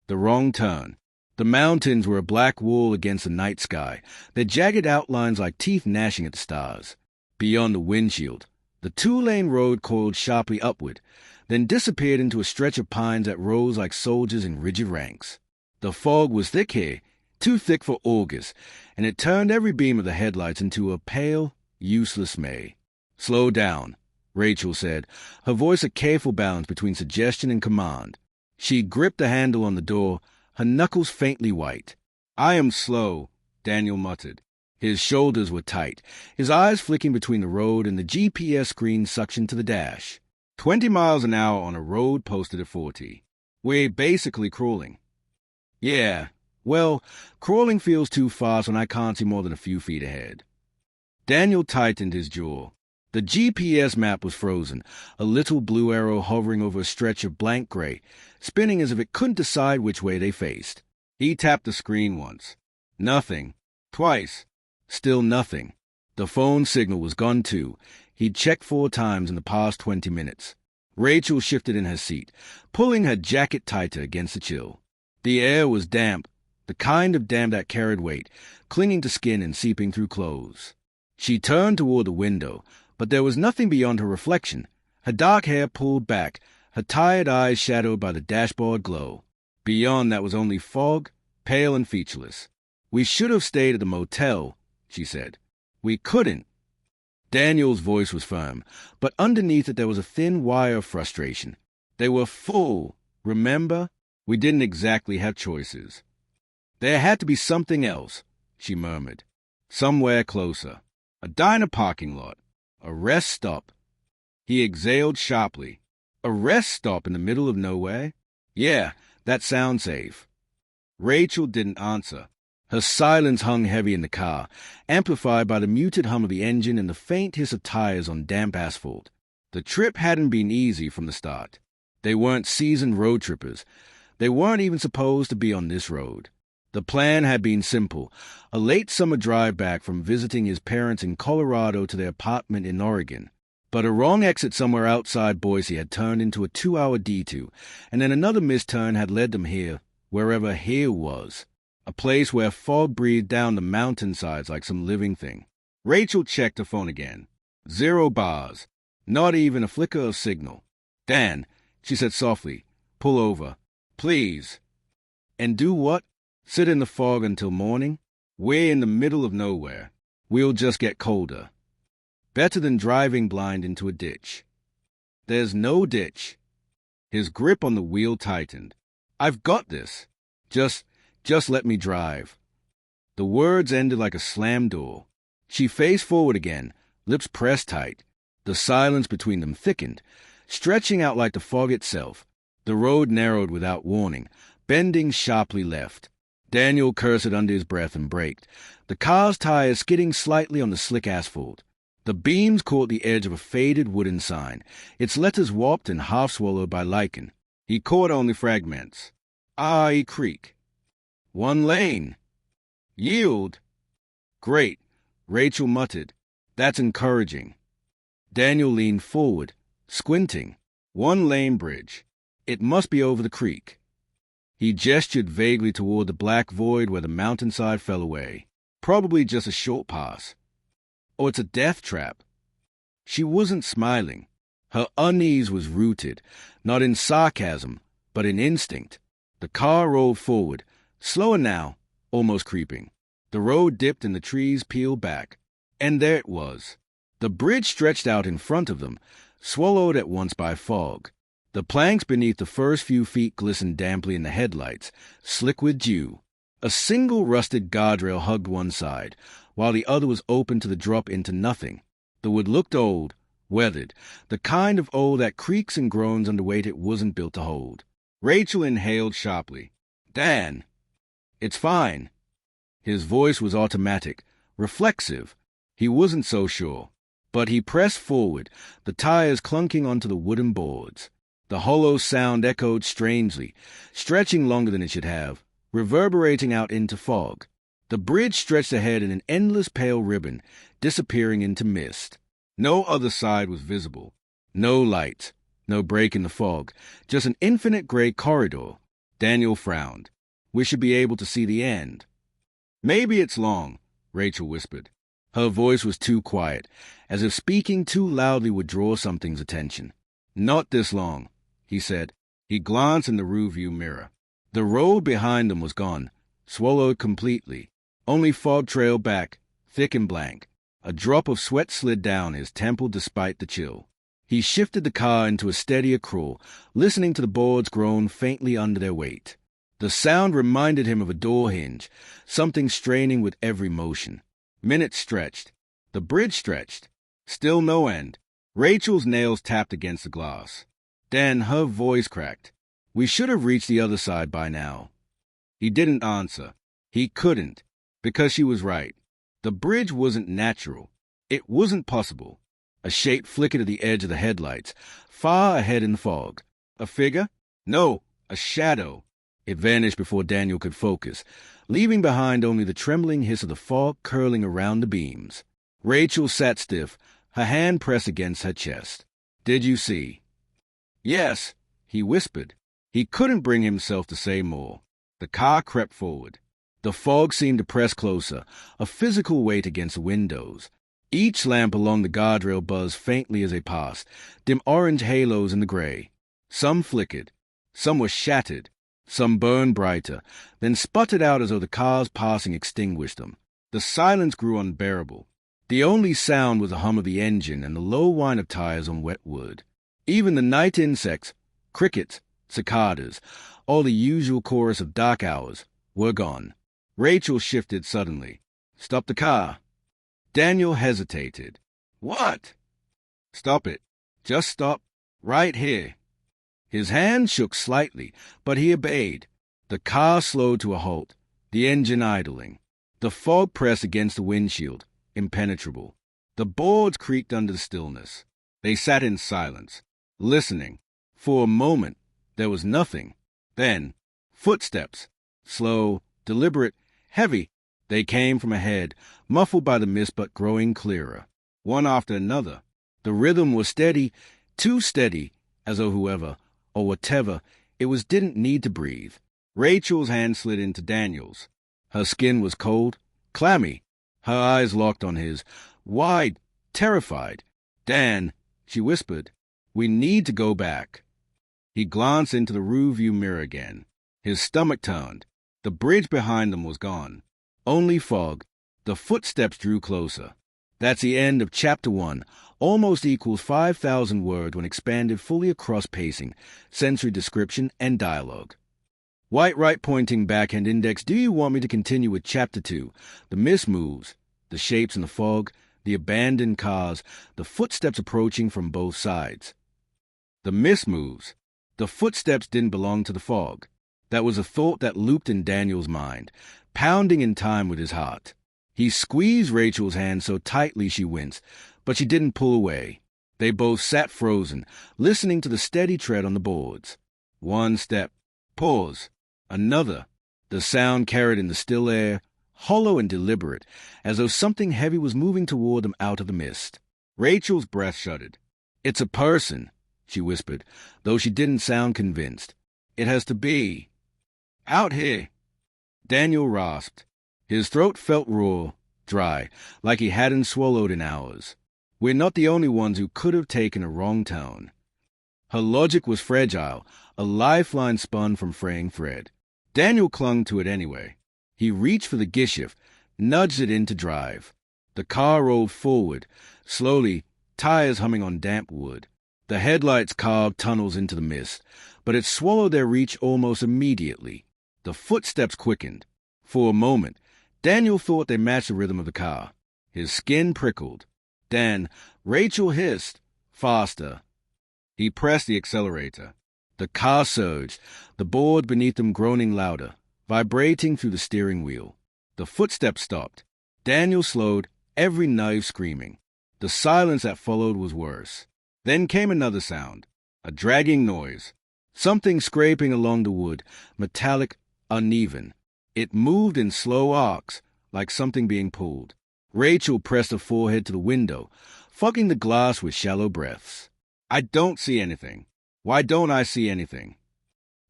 The wrong turn. The mountains were a black wall against the night sky, their jagged outlines like teeth gnashing at the stars. Beyond the windshield, the two-lane road coiled sharply upward, then disappeared into a stretch of pines that rose like soldiers in rigid ranks. The fog was thick here, too thick for augurs, and it turned every beam of the headlights into a pale, useless May. "Slow down," Rachel said, her voice a careful balance between suggestion and command. She gripped the handle on the door, her knuckles faintly white. "I am slow," Daniel muttered. His shoulders were tight, his eyes flicking between the road and the GPS screen suctioned to the dash. 20 miles an hour on a road posted at 40. "We're basically crawling." "Yeah, well, crawling feels too fast when I can't see more than a few feet ahead." Daniel tightened his jaw. The GPS map was frozen, a little blue arrow hovering over a stretch of blank gray, spinning as if it couldn't decide which way they faced. He tapped the screen once. Nothing. Twice. Still nothing. The phone signal was gone too. He'd checked 4 times in the past 20 minutes. Rachel shifted in her seat, pulling her jacket tighter against the chill. The air was damp, the kind of damp that carried weight, clinging to skin and seeping through clothes. She turned toward the window, but there was nothing beyond her reflection, her dark hair pulled back, her tired eyes shadowed by the dashboard glow. Beyond that was only fog, pale and featureless. "We should have stayed at the motel," she said. "We couldn't." Daniel's voice was firm, but underneath it there was a thin wire of frustration. "They were full, remember? We didn't exactly have choices." "There had to be something else," she murmured. "Somewhere closer. A diner parking lot. A rest stop." He exhaled sharply. "A rest stop in the middle of nowhere? Yeah, that sounds safe." Rachel didn't answer. Her silence hung heavy in the car, amplified by the muted hum of the engine and the faint hiss of tires on damp asphalt. The trip hadn't been easy from the start. They weren't seasoned road trippers. They weren't even supposed to be on this road. The plan had been simple, a late summer drive back from visiting his parents in Colorado to their apartment in Oregon. But a wrong exit somewhere outside Boise had turned into a 2-hour detour, and then another misturn had led them here, wherever here was, a place where fog breathed down the mountainsides like some living thing. Rachel checked her phone again. 0 bars. Not even a flicker of signal. "Dan," she said softly, "pull over. Please." "And do what? Sit in the fog until morning? We're in the middle of nowhere. We'll just get colder. Better than driving blind into a ditch." "There's no ditch." His grip on the wheel tightened. "I've got this. Just let me drive." The words ended like a slammed door. She faced forward again, lips pressed tight. The silence between them thickened, stretching out like the fog itself. The road narrowed without warning, bending sharply left. Daniel cursed under his breath and braked, the car's tires skidding slightly on the slick asphalt. The beams caught the edge of a faded wooden sign, its letters warped and half-swallowed by lichen. He caught only fragments. "Eye Creek." "1 lane." "Yield." "Great," Rachel muttered. "That's encouraging." Daniel leaned forward, squinting. 1 lane bridge. It must be over the creek. He gestured vaguely toward the black void where the mountainside fell away. Probably just a short pass. Or it's a death trap. She wasn't smiling. Her unease was rooted, not in sarcasm, but in instinct. The car rolled forward, slower now, almost creeping. The road dipped and the trees peeled back. And there it was. The bridge stretched out in front of them, swallowed at once by fog. The planks beneath the first few feet glistened damply in the headlights, slick with dew. A single rusted guardrail hugged one side, while the other was open to the drop into nothing. The wood looked old, weathered, the kind of old that creaks and groans under weight it wasn't built to hold. Rachel inhaled sharply. "Dan." "It's fine." His voice was automatic, reflexive. He wasn't so sure. But he pressed forward, the tires clunking onto the wooden boards. The hollow sound echoed strangely, stretching longer than it should have, reverberating out into fog. The bridge stretched ahead in an endless pale ribbon, disappearing into mist. No other side was visible. No lights, no break in the fog, just an infinite gray corridor. Daniel frowned. We should be able to see the end. Maybe it's long, Rachel whispered. Her voice was too quiet, as if speaking too loudly would draw something's attention. Not this long, he said. He glanced in the rearview mirror. The road behind them was gone, swallowed completely. Only fog trailed back, thick and blank. A drop of sweat slid down his temple despite the chill. He shifted the car into a steadier crawl, listening to the boards groan faintly under their weight. The sound reminded him of a door hinge, something straining with every motion. Minutes stretched. The bridge stretched. Still no end. Rachel's nails tapped against the glass. Then her voice cracked. We should have reached the other side by now. He didn't answer. He couldn't, because she was right. The bridge wasn't natural. It wasn't possible. A shape flickered at the edge of the headlights, far ahead in the fog. A figure? No, a shadow. It vanished before Daniel could focus, leaving behind only the trembling hiss of the fog curling around the beams. Rachel sat stiff, her hand pressed against her chest. Did you see? Yes, he whispered. He couldn't bring himself to say more. The car crept forward. The fog seemed to press closer, a physical weight against the windows. Each lamp along the guardrail buzzed faintly as they passed, dim orange halos in the gray. Some flickered. Some were shattered. Some burned brighter, then sputtered out as though the cars passing extinguished them. The silence grew unbearable. The only sound was the hum of the engine and the low whine of tires on wet wood. Even the night insects, crickets, cicadas, all the usual chorus of dark hours, were gone. Rachel shifted suddenly. Stop the car. Daniel hesitated. What? Stop it. Just stop. Right here. His hand shook slightly, but he obeyed. The car slowed to a halt, the engine idling. The fog pressed against the windshield, impenetrable. The boards creaked under the stillness. They sat in silence, listening. For a moment, there was nothing. Then, footsteps, slow, deliberate, heavy. They came from ahead, muffled by the mist but growing clearer. One after another. The rhythm was steady, too steady, as though whoever, or whatever it was, didn't need to breathe. Rachel's hand slid into Daniel's. Her skin was cold, clammy. Her eyes locked on his, wide, terrified. Dan, she whispered, we need to go back. He glanced into the rearview mirror again. His stomach turned. The bridge behind them was gone. Only fog. The footsteps drew closer. That's the end of Chapter 1. Almost equals 5,000 words when expanded fully across pacing, sensory description, and dialogue. White right pointing backhand index. Do you want me to continue with Chapter 2? The mist moves, the shapes in the fog, the abandoned cars, the footsteps approaching from both sides. The mist moves. The footsteps didn't belong to the fog. That was a thought that looped in Daniel's mind, pounding in time with his heart. He squeezed Rachel's hand so tightly she winced, but she didn't pull away. They both sat frozen, listening to the steady tread on the boards. One step. Pause. Another. The sound carried in the still air, hollow and deliberate, as though something heavy was moving toward them out of the mist. Rachel's breath shuddered. It's a person, she whispered, though she didn't sound convinced. It has to be. Out here. Daniel rasped. His throat felt raw, dry, like he hadn't swallowed in hours. We're not the only ones who could have taken a wrong tone. Her logic was fragile, a lifeline spun from fraying thread. Daniel clung to it anyway. He reached for the gearshift, nudged it into drive. The car rolled forward, slowly, tires humming on damp wood. The headlights carved tunnels into the mist, but it swallowed their reach almost immediately. The footsteps quickened. For a moment, Daniel thought they matched the rhythm of the car. His skin prickled. Then Rachel hissed, faster. He pressed the accelerator. The car surged, the board beneath them groaning louder, vibrating through the steering wheel. The footsteps stopped. Daniel slowed, every nerve screaming. The silence that followed was worse. Then came another sound, a dragging noise, something scraping along the wood, metallic, uneven. It moved in slow arcs, like something being pulled. Rachel pressed her forehead to the window, fogging the glass with shallow breaths. I don't see anything. Why don't I see anything?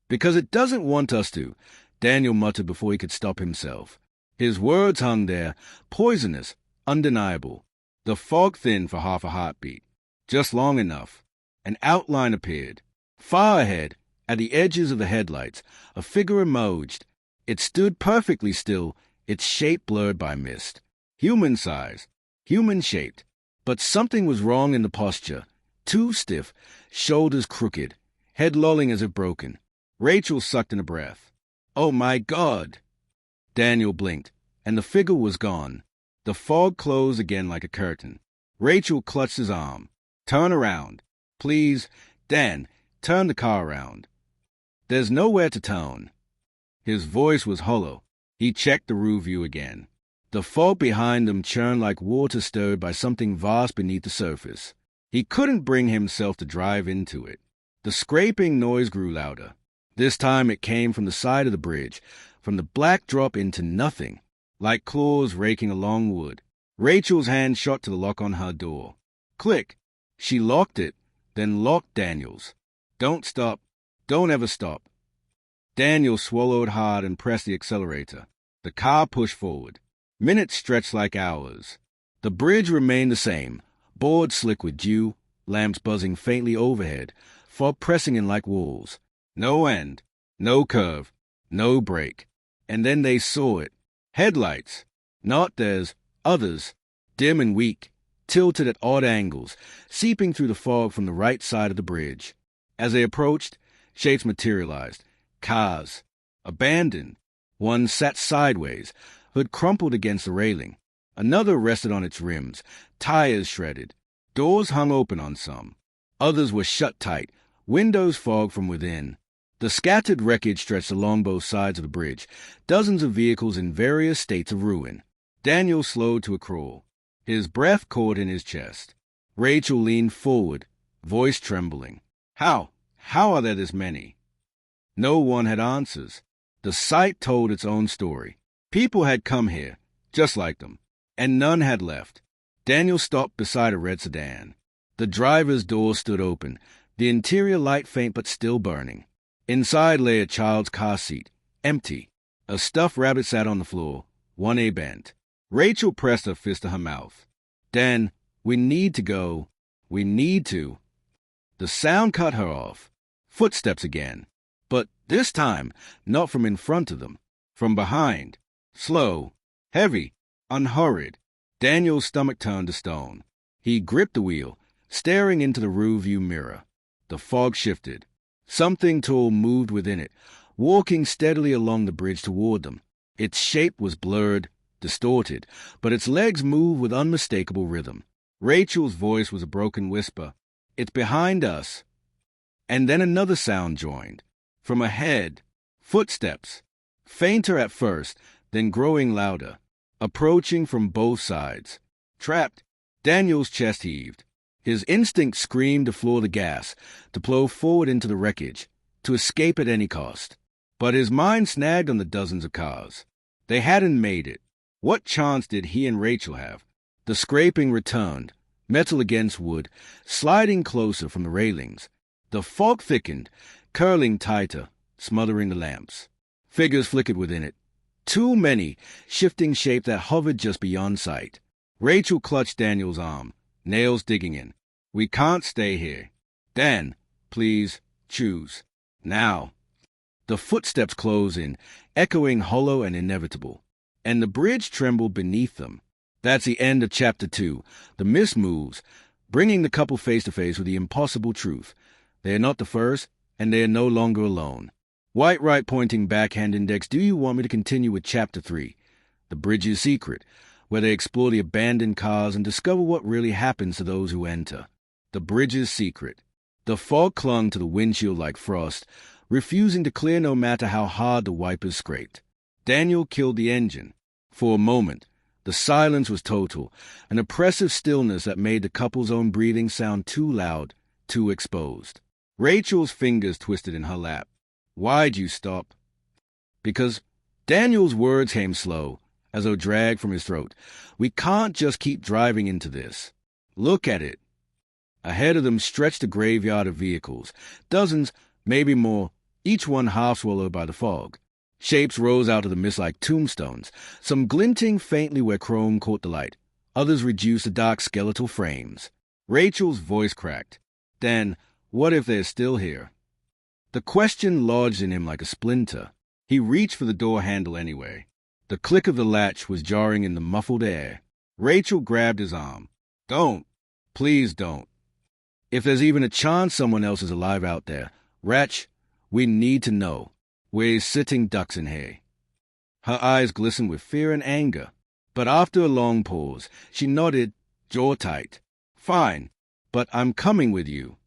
Because it doesn't want us to, Daniel muttered before he could stop himself. His words hung there, poisonous, undeniable. The fog thinned for half a heartbeat, just long enough. An outline appeared. Far ahead, at the edges of the headlights, a figure emerged. It stood perfectly still, its shape blurred by mist. Human-size, human-shaped. But something was wrong in the posture. Too stiff, shoulders crooked, head lolling as if broken. Rachel sucked in a breath. "Oh, my God!" Daniel blinked, and the figure was gone. The fog closed again like a curtain. Rachel clutched his arm. "Turn around. Please, Dan, turn the car around." "There's nowhere to turn." His voice was hollow. He checked the rear view again. The fog behind them churned like water stirred by something vast beneath the surface. He couldn't bring himself to drive into it. The scraping noise grew louder. This time it came from the side of the bridge, from the black drop into nothing, like claws raking along wood. Rachel's hand shot to the lock on her door. Click! She locked it, then locked Daniel's. "Don't stop. Don't ever stop." Daniel swallowed hard and pressed the accelerator. The car pushed forward. Minutes stretched like hours. The bridge remained the same, boards slick with dew, lamps buzzing faintly overhead, fog pressing in like walls. No end, no curve, no break. And then they saw it. Headlights. Not theirs, others. Dim and weak, tilted at odd angles, seeping through the fog from the right side of the bridge. As they approached, shapes materialized. Cars. Abandoned. One sat sideways, hood crumpled against the railing. Another rested on its rims, tires shredded. Doors hung open on some. Others were shut tight, windows fogged from within. The scattered wreckage stretched along both sides of the bridge, dozens of vehicles in various states of ruin. Daniel slowed to a crawl. His breath caught in his chest. Rachel leaned forward, voice trembling. How are there this many? No one had answers. The sight told its own story. People had come here, just like them, and none had left. Daniel stopped beside a red sedan. The driver's door stood open, the interior light faint but still burning. Inside lay a child's car seat, empty. A stuffed rabbit sat on the floor, one A bent. Rachel pressed her fist to her mouth. "Dan, we need to go. We need to." The sound cut her off. Footsteps again. But this time, not from in front of them. From behind. Slow, heavy, unhurried. Daniel's stomach turned to stone. He gripped the wheel, staring into the rear-view mirror. The fog shifted. Something tall moved within it, walking steadily along the bridge toward them. Its shape was blurred, distorted, but its legs moved with unmistakable rhythm. Rachel's voice was a broken whisper. "It's behind us." And then another sound joined. From ahead, footsteps. Fainter at first, then growing louder. Approaching from both sides. Trapped, Daniel's chest heaved. His instinct screamed to floor the gas, to plow forward into the wreckage, to escape at any cost. But his mind snagged on the dozens of cars. They hadn't made it. What chance did he and Rachel have? The scraping returned, metal against wood, sliding closer from the railings. The fog thickened, curling tighter, smothering the lamps. Figures flickered within it. Too many, shifting shape that hovered just beyond sight. Rachel clutched Daniel's arm, nails digging in. "We can't stay here. Dan, please, choose. Now." The footsteps closed in, echoing hollow and inevitable. And the bridge trembled beneath them. That's the end of Chapter 2. The mist moves, bringing the couple face to face with the impossible truth. They are not the first, and they are no longer alone. White right pointing backhand index, do you want me to continue with Chapter 3? The Bridge's Secret, where they explore the abandoned cars and discover what really happens to those who enter. The Bridge's Secret. The fog clung to the windshield like frost, refusing to clear no matter how hard the wipers scraped. Daniel killed the engine. For a moment, the silence was total, an oppressive stillness that made the couple's own breathing sound too loud, too exposed. Rachel's fingers twisted in her lap. "Why'd you stop?" "Because," Daniel's words came slow, as though dragged from his throat, "we can't just keep driving into this. Look at it." Ahead of them stretched a graveyard of vehicles, dozens, maybe more, each one half swallowed by the fog. Shapes rose out of the mist like tombstones, some glinting faintly where chrome caught the light, others reduced to dark skeletal frames. Rachel's voice cracked. Dan, what if they're still here? The question lodged in him like a splinter. He reached for the door handle anyway. The click of the latch was jarring in the muffled air. Rachel grabbed his arm. Don't. Please don't. If there's even a chance someone else is alive out there, Ratch, we need to know. We're sitting ducks in here. Her eyes glistened with fear and anger, but after a long pause, she nodded, jaw tight. Fine, but I'm coming with you.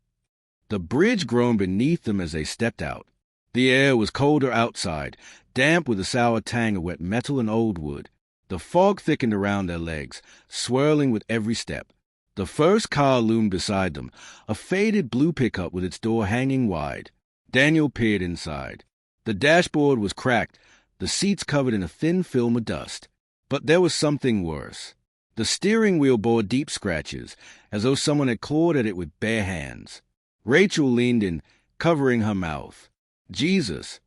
The bridge groaned beneath them as they stepped out. The air was colder outside, damp with a sour tang of wet metal and old wood. The fog thickened around their legs, swirling with every step. The first car loomed beside them, a faded blue pickup with its door hanging wide. Daniel peered inside. The dashboard was cracked, the seats covered in a thin film of dust. But there was something worse. The steering wheel bore deep scratches, as though someone had clawed at it with bare hands. Rachel leaned in, covering her mouth. Jesus.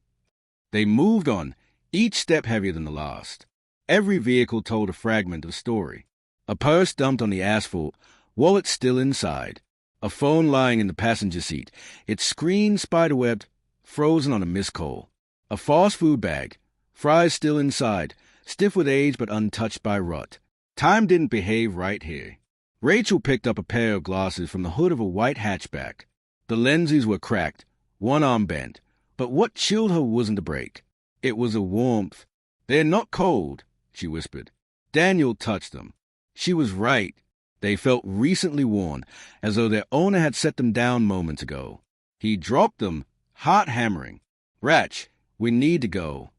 They moved on, each step heavier than the last. Every vehicle told a fragment of story. A purse dumped on the asphalt, wallet still inside. A phone lying in the passenger seat, its screen spiderwebbed, frozen on a missed call. A fast food bag, fries still inside, stiff with age but untouched by rot. Time didn't behave right here. Rachel picked up a pair of glasses from the hood of a white hatchback. The lenses were cracked, one arm bent, but what chilled her wasn't a break. It was a warmth. They're not cold, she whispered. Daniel touched them. She was right. They felt recently worn, as though their owner had set them down moments ago. He dropped them, heart hammering. Ratch, we need to go.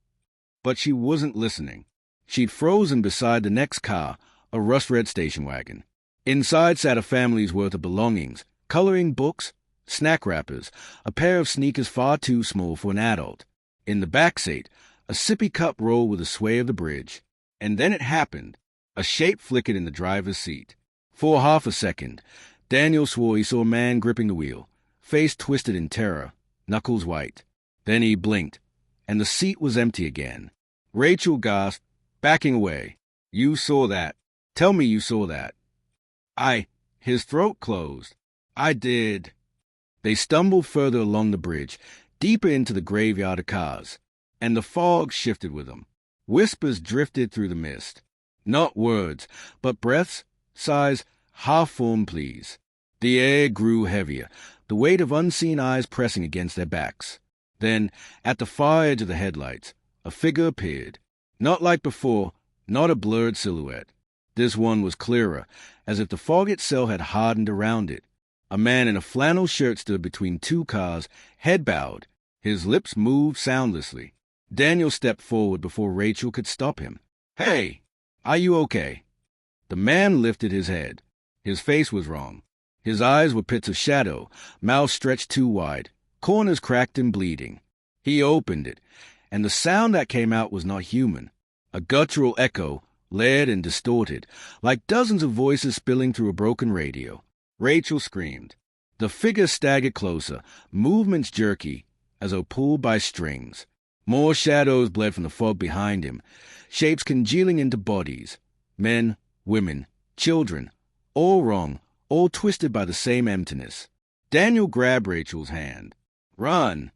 But she wasn't listening. She'd frozen beside the next car, a rust-red station wagon. Inside sat a family's worth of belongings, coloring books, snack wrappers, a pair of sneakers far too small for an adult. In the back seat, a sippy cup rolled with the sway of the bridge. And then it happened. A shape flickered in the driver's seat. For half a second, Daniel swore he saw a man gripping the wheel, face twisted in terror, knuckles white. Then he blinked, and the seat was empty again. Rachel gasped, backing away. You saw that. Tell me you saw that. His throat closed. I did. They stumbled further along the bridge, deeper into the graveyard of cars, and the fog shifted with them. Whispers drifted through the mist. Not words, but breaths, sighs, half-formed pleas. The air grew heavier, the weight of unseen eyes pressing against their backs. Then, at the far edge of the headlights, a figure appeared. Not like before, not a blurred silhouette. This one was clearer, as if the fog itself had hardened around it. A man in a flannel shirt stood between two cars, head bowed. His lips moved soundlessly. Daniel stepped forward before Rachel could stop him. Hey, are you okay? The man lifted his head. His face was wrong. His eyes were pits of shadow, mouth stretched too wide, corners cracked and bleeding. He opened it, and the sound that came out was not human. A guttural echo, layered and distorted, like dozens of voices spilling through a broken radio. Rachel screamed. The figure staggered closer, movements jerky, as though pulled by strings. More shadows bled from the fog behind him, shapes congealing into bodies. Men, women, children, all wrong, all twisted by the same emptiness. Daniel grabbed Rachel's hand. Run!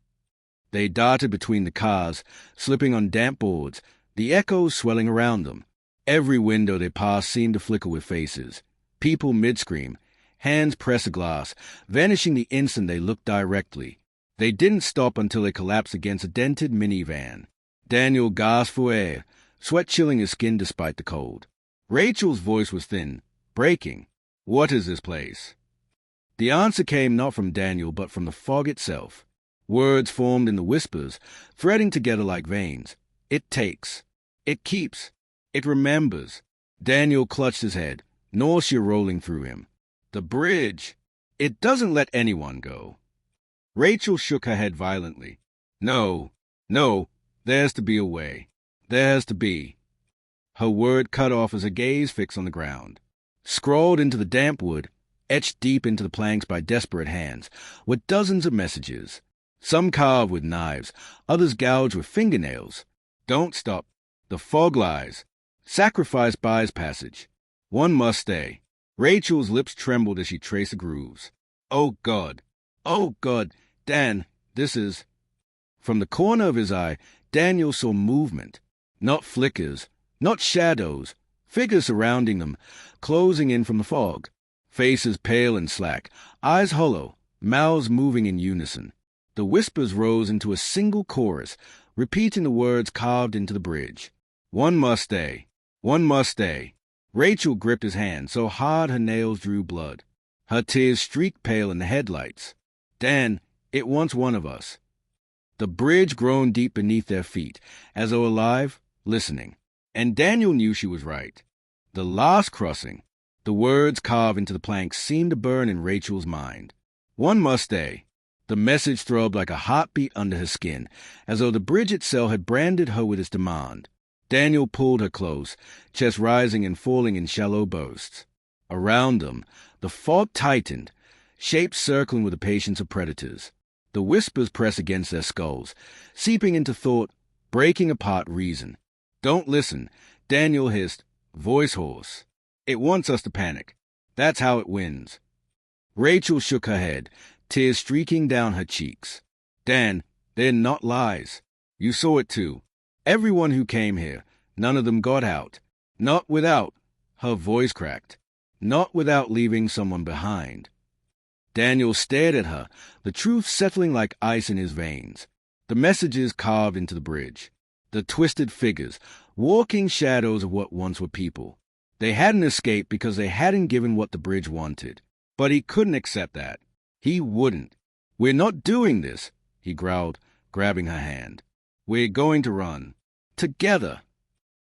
They darted between the cars, slipping on damp boards, the echoes swelling around them. Every window they passed seemed to flicker with faces. People mid-scream, hands press a glass, vanishing the instant they looked directly. They didn't stop until they collapsed against a dented minivan. Daniel gasped for air, sweat chilling his skin despite the cold. Rachel's voice was thin, breaking. What is this place? The answer came not from Daniel but from the fog itself. Words formed in the whispers, threading together like veins. It takes. It keeps. It remembers. Daniel clutched his head, nausea rolling through him. The bridge. It doesn't let anyone go. Rachel shook her head violently. No, there's to be a way. There has to be. Her word cut off as her gaze fixed on the ground. Scrawled into the damp wood, etched deep into the planks by desperate hands, were dozens of messages. Some carved with knives, others gouged with fingernails. Don't stop. The fog lies. Sacrifice buys passage. One must stay. Rachel's lips trembled as she traced the grooves. Oh, God. Oh, God. Dan, this is... From the corner of his eye, Daniel saw movement. Not flickers, not shadows, figures surrounding them, closing in from the fog. Faces pale and slack, eyes hollow, mouths moving in unison. The whispers rose into a single chorus, repeating the words carved into the bridge. One must stay. One must stay. Rachel gripped his hand so hard her nails drew blood. Her tears streaked pale in the headlights. Dan, it wants one of us. The bridge groaned deep beneath their feet, as though alive, listening. And Daniel knew she was right. The last crossing, the words carved into the planks seemed to burn in Rachel's mind. One must stay. The message throbbed like a heartbeat under her skin, as though the bridge itself had branded her with its demand. Daniel pulled her close, chest rising and falling in shallow bursts. Around them, the fog tightened, shapes circling with the patience of predators. The whispers pressed against their skulls, seeping into thought, breaking apart reason. Don't listen, Daniel hissed, voice hoarse. It wants us to panic. That's how it wins. Rachel shook her head, tears streaking down her cheeks. Dan, they're not lies. You saw it too. Everyone who came here, none of them got out. Not without, her voice cracked, not without leaving someone behind. Daniel stared at her, the truth settling like ice in his veins. The messages carved into the bridge. The twisted figures, walking shadows of what once were people. They hadn't escaped because they hadn't given what the bridge wanted. But he couldn't accept that. He wouldn't. We're not doing this, he growled, grabbing her hand. We're going to run. Together.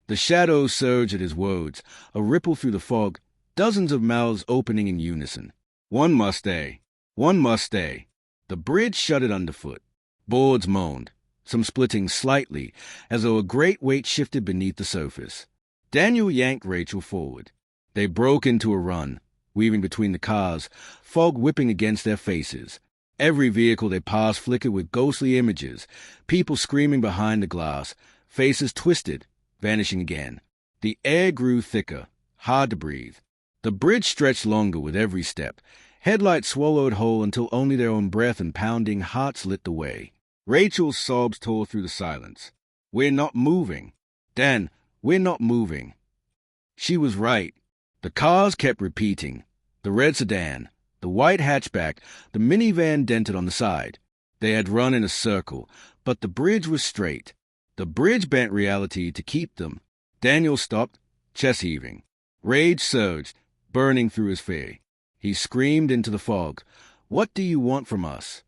The shadows surged at his words, a ripple through the fog, dozens of mouths opening in unison. One must stay. One must stay. The bridge shuddered underfoot. Boards moaned, some splitting slightly, as though a great weight shifted beneath the surface. Daniel yanked Rachel forward. They broke into a run, weaving between the cars, fog whipping against their faces. Every vehicle they passed flickered with ghostly images, people screaming behind the glass, faces twisted, vanishing again. The air grew thicker, hard to breathe. The bridge stretched longer with every step. Headlights swallowed whole until only their own breath and pounding hearts lit the way. Rachel's sobs tore through the silence. We're not moving. Dan, we're not moving. She was right. The cars kept repeating. The red sedan, the white hatchback, the minivan dented on the side. They had run in a circle, but the bridge was straight. The bridge bent reality to keep them. Daniel stopped, chest heaving. Rage surged, burning through his fear. He screamed into the fog, "What do you want from us?"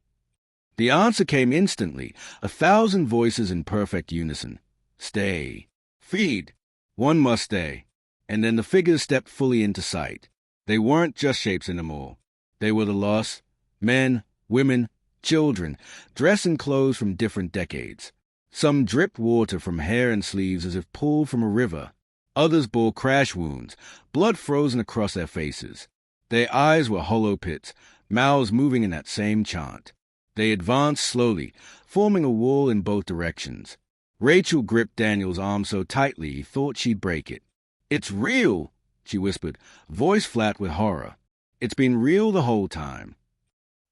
The answer came instantly, 1,000 voices in perfect unison. Stay. Feed. One must stay. And then the figures stepped fully into sight. They weren't just shapes anymore. They were the lost, men, women, children, dressed in clothes from different decades. Some dripped water from hair and sleeves as if pulled from a river. Others bore crash wounds, blood frozen across their faces. Their eyes were hollow pits, mouths moving in that same chant. They advanced slowly, forming a wall in both directions. Rachel gripped Daniel's arm so tightly he thought she'd break it. "It's real," she whispered, voice flat with horror. "It's been real the whole time."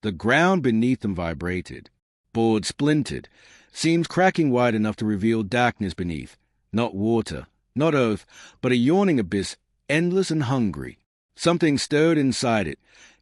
The ground beneath them vibrated. Boards splintered, seams cracking wide enough to reveal darkness beneath. Not water, not earth, but a yawning abyss, endless and hungry. Something stirred inside it,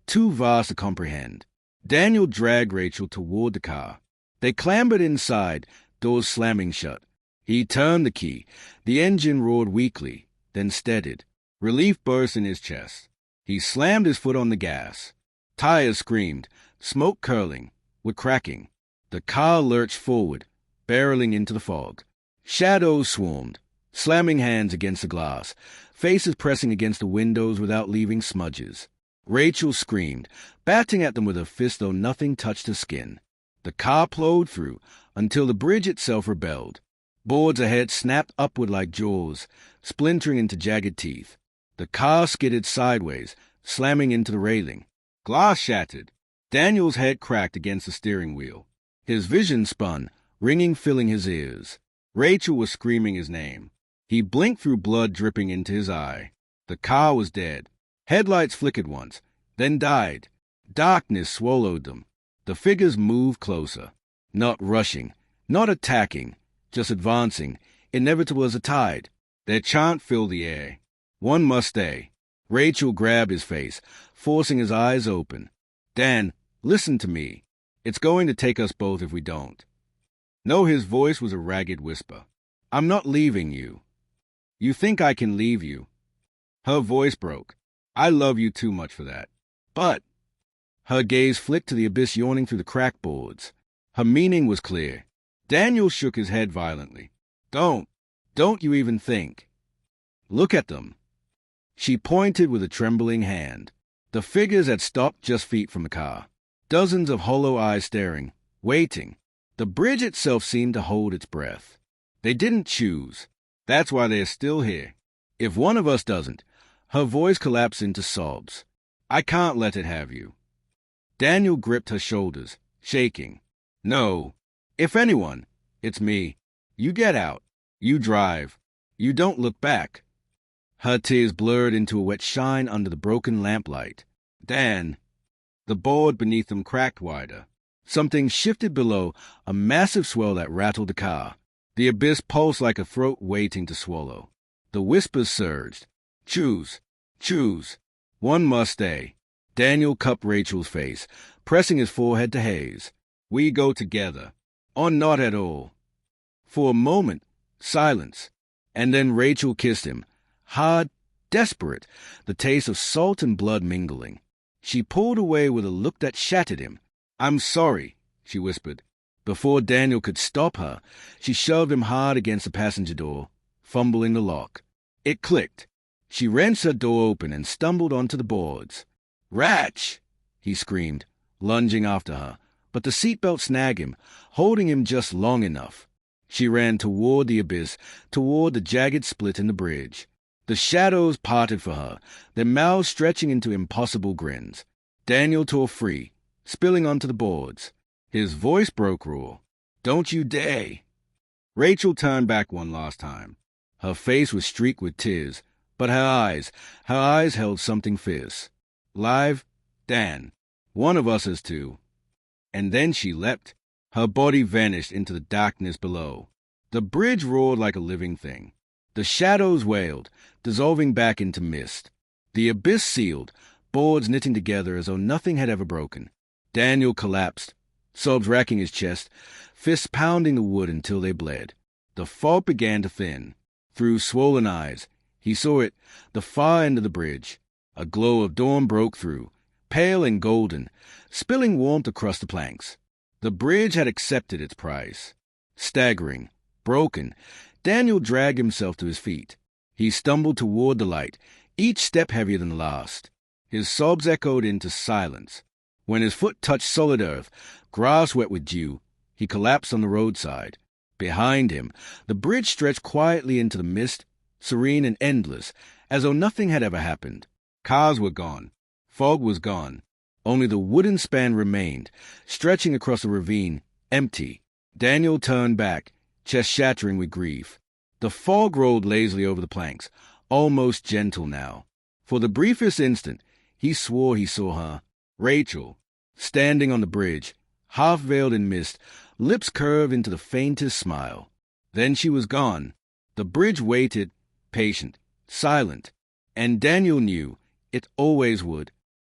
too vast to comprehend. Daniel dragged Rachel toward the car. They clambered inside, doors slamming shut. He turned the key. The engine roared weakly, then steadied. Relief burst in his chest. He slammed his foot on the gas. Tires screamed, smoke curling, wood cracking. The car lurched forward, barreling into the fog. Shadows swarmed, slamming hands against the glass, faces pressing against the windows without leaving smudges. Rachel screamed, batting at them with her fist though nothing touched her skin. The car plowed through until the bridge itself rebelled. Boards ahead snapped upward like jaws, splintering into jagged teeth. The car skidded sideways, slamming into the railing. Glass shattered. Daniel's head cracked against the steering wheel. His vision spun, ringing filling his ears. Rachel was screaming his name. He blinked through blood dripping into his eye. The car was dead. Headlights flickered once, then died. Darkness swallowed them. The figures moved closer. Not rushing, not attacking, just advancing, inevitable as a tide. Their chant filled the air. One must stay. Rachel grabbed his face, forcing his eyes open. Dan, listen to me. It's going to take us both if we don't. No, his voice was a ragged whisper. I'm not leaving you. You think I can leave you? Her voice broke. I love you too much for that. But... Her gaze flicked to the abyss yawning through the crack boards. Her meaning was clear. Daniel shook his head violently. Don't you even think. Look at them. She pointed with a trembling hand. The figures had stopped just feet from the car. Dozens of hollow eyes staring, waiting. The bridge itself seemed to hold its breath. They didn't choose. That's why they're still here. If one of us doesn't, her voice collapsed into sobs. I can't let it have you. Daniel gripped her shoulders, shaking. No. If anyone, it's me. You get out. You drive. You don't look back. Her tears blurred into a wet shine under the broken lamplight. Dan. The board beneath them cracked wider. Something shifted below, a massive swell that rattled the car. The abyss pulsed like a throat waiting to swallow. The whispers surged. Choose. Choose. One must stay. Daniel cupped Rachel's face, pressing his forehead to haze. We go together. Or not at all. For a moment, silence. And then Rachel kissed him. Hard, desperate, the taste of salt and blood mingling. She pulled away with a look that shattered him. I'm sorry, she whispered. Before Daniel could stop her, she shoved him hard against the passenger door, fumbling the lock. It clicked. She wrenched her door open and stumbled onto the boards. Ratch! He screamed, lunging after her, but the seatbelt snagged him, holding him just long enough. She ran toward the abyss, toward the jagged split in the bridge. The shadows parted for her, their mouths stretching into impossible grins. Daniel tore free, spilling onto the boards. His voice broke raw. Don't you dare! Rachel turned back one last time. Her face was streaked with tears, but her eyes held something fierce. Live, Dan. One of us is too. And then she leapt. Her body vanished into the darkness below. The bridge roared like a living thing. The shadows wailed, dissolving back into mist. The abyss sealed, boards knitting together as though nothing had ever broken. Daniel collapsed, sobs racking his chest, fists pounding the wood until they bled. The fog began to thin. Through swollen eyes, he saw it, the far end of the bridge. A glow of dawn broke through, pale and golden, spilling warmth across the planks. The bridge had accepted its price. Staggering, broken, Daniel dragged himself to his feet. He stumbled toward the light, each step heavier than the last. His sobs echoed into silence. When his foot touched solid earth, grass wet with dew, he collapsed on the roadside. Behind him, the bridge stretched quietly into the mist, serene and endless, as though nothing had ever happened. Cars were gone. Fog was gone. Only the wooden span remained, stretching across the ravine, empty. Daniel turned back, chest shattering with grief. The fog rolled lazily over the planks, almost gentle now. For the briefest instant, he swore he saw her, Rachel, standing on the bridge, half veiled in mist, lips curved into the faintest smile. Then she was gone. The bridge waited, patient, silent, and Daniel knew it always would.